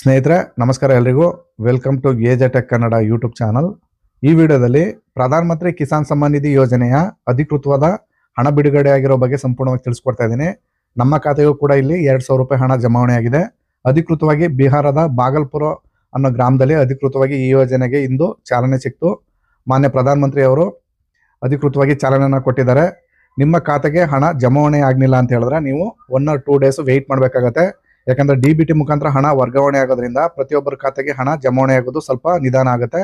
ಸ್ನೇಹಿತರೆ ನಮಸ್ಕಾರ ಎಲ್ರಿಗೂ welcome to AJ tech Kannada YouTube channel. ಈ ವಿಡಿಯೋದಲ್ಲಿ ಪ್ರಧಾನಮಂತ್ರಿ ಕಿಸಾನ್ ಸಮ್ಮಾನ್ ನಿಧಿ ಯೋಜನೆಯ ಅಧಿಕೃತವಾದ ಹಣ ಬಿಡುಗಡೆ ಆಗಿರೋ ಬಗ್ಗೆ ಸಂಪೂರ್ಣವಾಗಿ ತಿಳಿಸ್ಕೊಡ್ತಾ ಇದ್ದೀನಿ. ನಮ್ಮ ಖಾತೆಗೂ ಕೂಡ ಇಲ್ಲಿ 2,000 ರೂಪಾಯಿ ಹಣ ಜಮಾವಣೆ ಆಗಿದೆ. ಅಧಿಕೃತವಾಗಿ ಬಿಹಾರದ ಬಾಗಲ್ಪುರ ಅನ್ನೋ ಗ್ರಾಮದಲ್ಲಿ ಅಧಿಕೃತವಾಗಿ ಈ ಯೋಜನೆಗೆ ಇಂದು ಚಾಲನೆ ಸಿಕ್ತು. ಮಾನ್ಯ ಪ್ರಧಾನಮಂತ್ರಿ ಅವರು ಅಧಿಕೃತವಾಗಿ ಚಾಲನೆಯನ್ನು ಕೊಟ್ಟಿದ್ದಾರೆ. ನಿಮ್ಮ ಖಾತೆಗೆ ಹಣ ಜಮಾವಣೆ ಆಗಲಿಲ್ಲ ಅಂತ ಹೇಳಿದ್ರೆ ನೀವು 1 or 2 ಡೇಸ್ ವೆಯ್ಟ್ ಮಾಡಬೇಕಾಗತ್ತೆ. ಯಾಕಂದ್ರೆ DBT ಮುಖಾಂತರ ಹಣ ವರ್ಗಾವಣೆ ಆಗೋದ್ರಿಂದ ಪ್ರತಿಯೊಬ್ಬರ ಖಾತೆಗೆ ಹಣ ಜಮಾವಣೆ ಆಗೋದು ಸ್ವಲ್ಪ ನಿಧಾನ ಆಗುತ್ತೆ.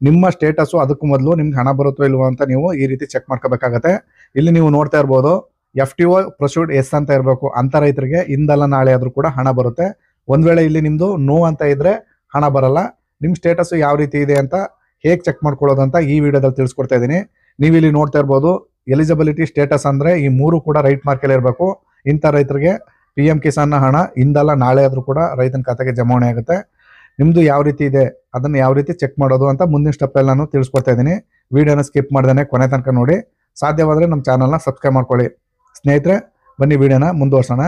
ನಿಮ್ಮ ಸ್ಟೇಟಸ್ ಅದಕ್ಕೂ ಮೊದಲು ನಿಮ್ಗೆ ಹಣ ಬರುತ್ತೋ ಇಲ್ವೋ ಅಂತ ನೀವು ಈ ರೀತಿ ಚೆಕ್ ಮಾಡ್ಕೋಬೇಕಾಗತ್ತೆ. ಇಲ್ಲಿ ನೀವು ನೋಡ್ತಾ ಇರ್ಬೋದು FTO ಪ್ರೊಸೀಡ್ ಎಸ್ ಅಂತ ಇರಬೇಕು. ಅಂತ ರೈತರಿಗೆ ಇಂದಲ್ಲ ನಾಳೆ ಆದ್ರೂ ಕೂಡ ಹಣ ಬರುತ್ತೆ. ಒಂದ್ ವೇಳೆ ಇಲ್ಲಿ ನಿಮ್ದು ನೋ ಅಂತ ಇದ್ರೆ ಹಣ ಬರಲ್ಲ. ನಿಮ್ ಸ್ಟೇಟಸ್ ಯಾವ ರೀತಿ ಇದೆ ಅಂತ ಹೇಗೆ ಚೆಕ್ ಮಾಡ್ಕೊಳ್ಳೋದು ಅಂತ ಈ ವಿಡಿಯೋದಲ್ಲಿ ತಿಳಿಸ್ಕೊಡ್ತಾ ಇದ್ದೀನಿ. ನೀವು ಇಲ್ಲಿ ನೋಡ್ತಾ ಇರ್ಬೋದು ಎಲಿಜಿಬಿಲಿಟಿ ಸ್ಟೇಟಸ್ ಅಂದ್ರೆ ಈ 3 ಕೂಡ ರೈಟ್ ಮಾರ್ಕಲ್ಲಿ ಇರಬೇಕು. ಇಂಥ ರೈತರಿಗೆ PM ಕಿಸಾನ್ ಹಣ ಇಂದಲ್ಲ ನಾಳೆ ಆದ್ರೂ ಕೂಡ ರೈತನ ಖಾತೆಗೆ ಜಮಾವಣೆ ಆಗುತ್ತೆ. ನಿಮ್ದು ಯಾವ ರೀತಿ ಇದೆ ಅದನ್ನ ಯಾವ ರೀತಿ ಚೆಕ್ ಮಾಡೋದು ಅಂತ ಮುಂದಿನ ಸ್ಟೆಪ್ ಎಲ್ಲ ನಾನು ತಿಳಿಸ್ಕೊಡ್ತಾ ಇದ್ದೀನಿ. ವಿಡಿಯೋನ ಸ್ಕಿಪ್ ಮಾಡ್ದೇನೆ ಕೊನೆ ತನಕ ನೋಡಿ. ಸಾಧ್ಯವಾದ್ರೆ ನಮ್ಮ ಚಾನಲ್ನ ಸಬ್ಸ್ಕ್ರೈಬ್ ಮಾಡ್ಕೊಳ್ಳಿ. ಸ್ನೇಹಿತರೆ ಬನ್ನಿ ವಿಡಿಯೋನ ಮುಂದುವರ್ಸೋಣ.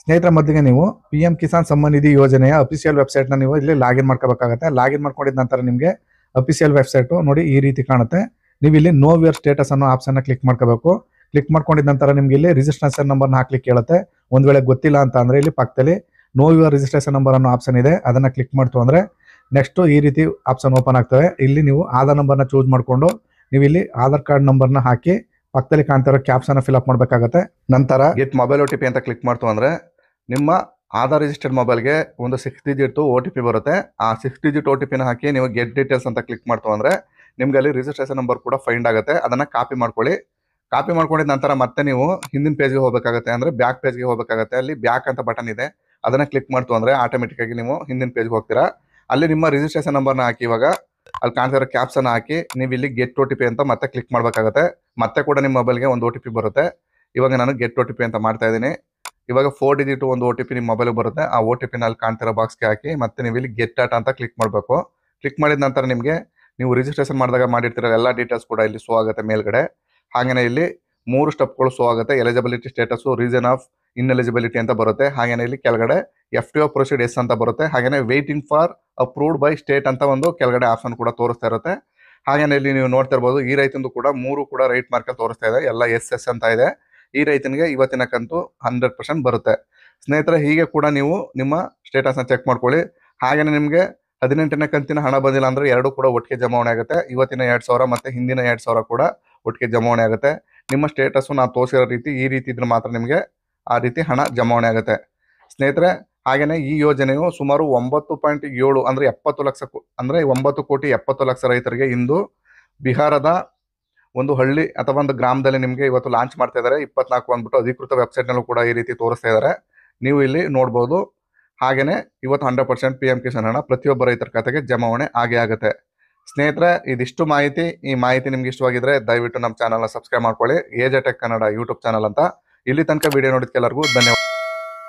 ಸ್ನೇಹಿತರ ಮೊದಲಿಗೆ ನೀವು PM ಕಿಸಾನ್ ಸಮ್ಮಾನ್ ನಿಧಿ ಯೋಜನೆಯ ಅಫಿಷಿಯಲ್ ವೆಬ್ಸೈಟ್ನ ನೀವು ಇಲ್ಲಿ ಲಾಗಿನ್ ಮಾಡ್ಕೋಬೇಕಾಗತ್ತೆ. ಲಾಗಿನ್ ಮಾಡ್ಕೊಂಡಿದ ನಂತರ ನಿಮಗೆ ಅಫಿಷಿಯಲ್ ವೆಬ್ಸೈಟು ನೋಡಿ ಈ ರೀತಿ ಕಾಣುತ್ತೆ. ನೀವು ಇಲ್ಲಿ ನೋ ಯುವರ್ ಸ್ಟೇಟಸ್ ಅನ್ನೋ ಆಪ್ಷನ್ನ ಕ್ಲಿಕ್ ಮಾಡ್ಕೋಬೇಕು. ಕ್ಲಿಕ್ ಮಾಡ್ಕೊಂಡಿದ ನಂತರ ನಿಮ್ಗೆ ಇಲ್ಲಿ ರಿಜಿಸ್ಟ್ರೇಷನ್ ನಂಬರ್ನ ಹಾಕ್ಲಿಕ್ಕೆ ಕೇಳುತ್ತೆ. ಒಂದ್ ವೇಳೆ ಗೊತ್ತಿಲ್ಲ ಅಂತ ಅಂದ್ರೆ ಇಲ್ಲಿ ಪಕ್ಕದಲ್ಲಿ ನೋ ಯುವರ್ ರಿಜಿಸ್ಟ್ರೇಷನ್ ನಂಬರ್ ಅನ್ನೋ ಆಪ್ಷನ್ ಇದೆ, ಅದನ್ನ ಕ್ಲಿಕ್ ಮಾಡ್ತು ಅಂದ್ರೆ ನೆಕ್ಸ್ಟ್ ಈ ರೀತಿ ಆಪ್ಷನ್ ಓಪನ್ ಆಗ್ತವೆ. ಇಲ್ಲಿ ನೀವು ಆಧಾರ್ ನಂಬರ್ನ ಚೂಸ್ ಮಾಡ್ಕೊಂಡು ನೀವು ಇಲ್ಲಿ ಆಧಾರ್ ಕಾರ್ಡ್ ನಂಬರ್ನ ಹಾಕಿ ಪಕ್ಕದಲ್ಲಿ ಕಾಣ್ತಿರೋ ಕ್ಯಾಪ್ಸ್ ಅನ್ನ ಫಿಲ್ಅಪ್ ಮಾಡ್ಬೇಕಾಗತ್ತೆ. ನಂತರ ಗೆಟ್ ಮೊಬೈಲ್ OTP ಅಂತ ಕ್ಲಿಕ್ ಮಾಡ್ತು ಅಂದ್ರೆ ನಿಮ್ಮ ಆಧಾರ್ ರಿಜಿಸ್ಟರ್ಡ್ ಮೊಬೈಲ್ಗೆ ಒಂದು 6 ಡಿಜಿಟ್ OTP ಬರುತ್ತೆ. ಆ 6 ಡಿಜಿಟ್ OTPನ ಹಾಕಿ ನೀವು ಗೆಟ್ ಡೀಟೇಲ್ಸ್ ಅಂತ ಕ್ಲಿಕ್ ಮಾಡ್ತು ಅಂದ್ರೆ ನಿಮ್ಗೆ ಅಲ್ಲಿ ರಿಜಿಸ್ಟ್ರೇಷನ್ ನಂಬರ್ ಕೂಡ ಫೈಂಡ್ ಆಗುತ್ತೆ. ಅದನ್ನ ಕಾಪಿ ಮಾಡ್ಕೊಳ್ಳಿ. ಕಾಪಿ ಮಾಡ್ಕೊಂಡಿದ ನಂತರ ಮತ್ತೆ ನೀವು ಹಿಂದಿನ ಪೇಜ್ಗೆ ಹೋಗಬೇಕಾಗುತ್ತೆ, ಅಂದ್ರೆ ಬ್ಯಾಕ್ ಪೇಜ್ಗೆ ಹೋಗಬೇಕಾಗುತ್ತೆ. ಅಲ್ಲಿ ಬ್ಯಾಕ್ ಅಂತ ಬಟನ್ ಇದೆ, ಅದನ್ನ ಕ್ಲಿಕ್ ಮಾಡ್ತು ಅಂದ್ರೆ ಆಟೋಮೆಟಿಕ್ ಆಗಿ ನೀವು ಹಿಂದಿನ ಪೇಜ್ಗೆ ಹೋಗ್ತೀರಾ. ಅಲ್ಲಿ ನಿಮ್ಮ ರಿಜಿಸ್ಟ್ರೇಷನ್ ನಂಬರ್ನ ಹಾಕಿ ಇವಾಗ ಅಲ್ಲಿ ಕಾಣ್ತಿರೋ ಕ್ಯಾಪ್ಸ್ ಅನ್ನ ಹಾಕಿ ನೀವು ಇಲ್ಲಿ ಗೆಟ್ OTP ಅಂತ ಮತ್ತೆ ಕ್ಲಿಕ್ ಮಾಡ್ಬೇಕಾಗುತ್ತೆ. ಮತ್ತೆ ಕೂಡ ನಿಮ್ಮ ಮೊಬೈಲ್ಗೆ ಒಂದು OTP ಬರುತ್ತೆ. ಇವಾಗ ನಾನು ಗೆಟ್ OTP ಅಂತ ಮಾಡ್ತಾ ಇದ್ದೀನಿ. ಇವಾಗ 4 ಡಿಜಿಟ್ ಒಂದು OTP ನಿಮ್ಮ ಮೊಬೈಲ್ ಬರುತ್ತೆ. ಆ OTPನ ಅಲ್ಲಿ ಕಾಣ್ತಿರೋ ಬಾಕ್ಸ್ಗೆ ಹಾಕಿ ಮತ್ತೆ ನೀವು ಇಲ್ಲಿ ಗೆಟ್ ಡಾಟಾ ಅಂತ ಕ್ಲಿಕ್ ಮಾಡಬೇಕು. ಕ್ಲಿಕ್ ಮಾಡಿದ ನಂತರ ನಿಮಗೆ ನೀವು ರಿಜಿಸ್ಟ್ರೇಷನ್ ಮಾಡಿದಾಗ ಮಾಡಿರ್ತೀರ ಎಲ್ಲ ಡೀಟೇಲ್ಸ್ ಕೂಡ ಇಲ್ಲಿ ಶೋ ಆಗುತ್ತೆ ಮೇಲ್ಗಡೆ. ಹಾಗೇನೆ ಇಲ್ಲಿ 3 ಸ್ಟೆಪ್ಗಳು ಶೋ ಆಗುತ್ತೆ. ಎಲಿಜಿಬಿಲಿಟಿ ಸ್ಟೇಟಸ್, ರೀಸನ್ ಆಫ್ ಇನ್ಎಲಿಜಿಬಿಲಿಟಿ ಅಂತ ಬರುತ್ತೆ. ಹಾಗೇನೆ ಇಲ್ಲಿ ಕೆಳಗಡೆ FTO ಪ್ರೊಸೀಡ್ ಎಸ್ ಅಂತ ಬರುತ್ತೆ. ಹಾಗೇನೆ waiting for approved by state ಅಂತ ಒಂದು ಕೆಳಗಡೆ ಆಪ್ಷನ್ ಕೂಡ ತೋರಿಸ್ತಾ ಇರುತ್ತೆ. ಹಾಗೇನೆ ಇಲ್ಲಿ ನೀವು ನೋಡ್ತಾ ಇರ್ಬೋದು ಈ ರೈತಂದು ಕೂಡ 3 ಕೂಡ ರೈಟ್ ಮಾರ್ಕ್ ತೋರಿಸ್ತಾ ಇದೆ, ಎಲ್ಲ SS ಅಂತ ಇದೆ. ಈ ರೈತನಿಗೆ ಇವತ್ತಿನ ಕಂತು 100% ಬರುತ್ತೆ. ಸ್ನೇಹಿತರೆ ಹೀಗೆ ಕೂಡ ನೀವು ನಿಮ್ಮ ಸ್ಟೇಟಸ್ನ ಚೆಕ್ ಮಾಡ್ಕೊಳ್ಳಿ. ಹಾಗೇನೆ ನಿಮಗೆ 18ನೇ ಕಂತಿನ ಹಣ ಬಂದಿಲ್ಲ ಅಂದ್ರೆ 2 ಕೂಡ ಒಟ್ಟಿಗೆ ಜಮಾವಣೆ ಆಗುತ್ತೆ. ಇವತ್ತಿನ 2,000 ಮತ್ತೆ ಹಿಂದಿನ 2,000 ಕೂಡ ಒಟ್ಟಿಗೆ ಜಮಾವಣೆ ಆಗುತ್ತೆ. ನಿಮ್ಮ ಸ್ಟೇಟಸ್ ನಾವು ತೋರಿಸಿರೋ ರೀತಿ ಈ ರೀತಿ ಇದ್ರೆ ಮಾತ್ರ ನಿಮಗೆ ಆ ರೀತಿ ಹಣ ಜಮಾವಣೆ ಆಗುತ್ತೆ. ಸ್ನೇಹಿತರೆ ಹಾಗೇನೆ ಈ ಯೋಜನೆಯು ಸುಮಾರು 9.7 ಅಂದ್ರೆ 70 ಲಕ್ಷ ಅಂದ್ರೆ 9,70,00,000 ರೈತರಿಗೆ ಇಂದು ಬಿಹಾರದ ಒಂದು ಹಳ್ಳಿ ಅಥವಾ ಒಂದು ಗ್ರಾಮದಲ್ಲಿ ನಿಮಗೆ ಇವತ್ತು ಲಾಂಚ್ ಮಾಡ್ತಾ ಇದ್ದಾರೆ. 24 ಅಂದ್ಬಿಟ್ಟು ಅಧಿಕೃತ ವೆಬ್ಸೈಟ್ ನಲ್ಲೂ ಕೂಡ ಈ ರೀತಿ ತೋರಿಸ್ತಾ ಇದ್ದಾರೆ, ನೀವು ಇಲ್ಲಿ ನೋಡ್ಬೋದು. ಹಾಗೇನೆ ಇವತ್ತು 100% PM ಕಿಸಾನ್ ಹಣ ಪ್ರತಿಯೊಬ್ಬ ರೈತರ ಖಾತೆಗೆ ಜಮಾವಣೆ ಆಗೇ ಆಗುತ್ತೆ. ಸ್ನೇಹಿತರೆ ಇದಿಷ್ಟು ಮಾಹಿತಿ. ಈ ಮಾಹಿತಿ ನಿಮ್ಗೆ ಇಷ್ಟವಾಗಿದ್ರೆ ದಯವಿಟ್ಟು ನಮ್ಮ ಚಾನಲ್ನ ಸಬ್ಸ್ಕ್ರೈಬ್ ಮಾಡ್ಕೊಳ್ಳಿ, AJ tech Kannada YouTube channel ಅಂತ. ಇಲ್ಲಿ ತನಕ ವಿಡಿಯೋ ನೋಡಿದ್ಕೆಲ್ಲರಿಗೂ ಧನ್ಯವಾದ.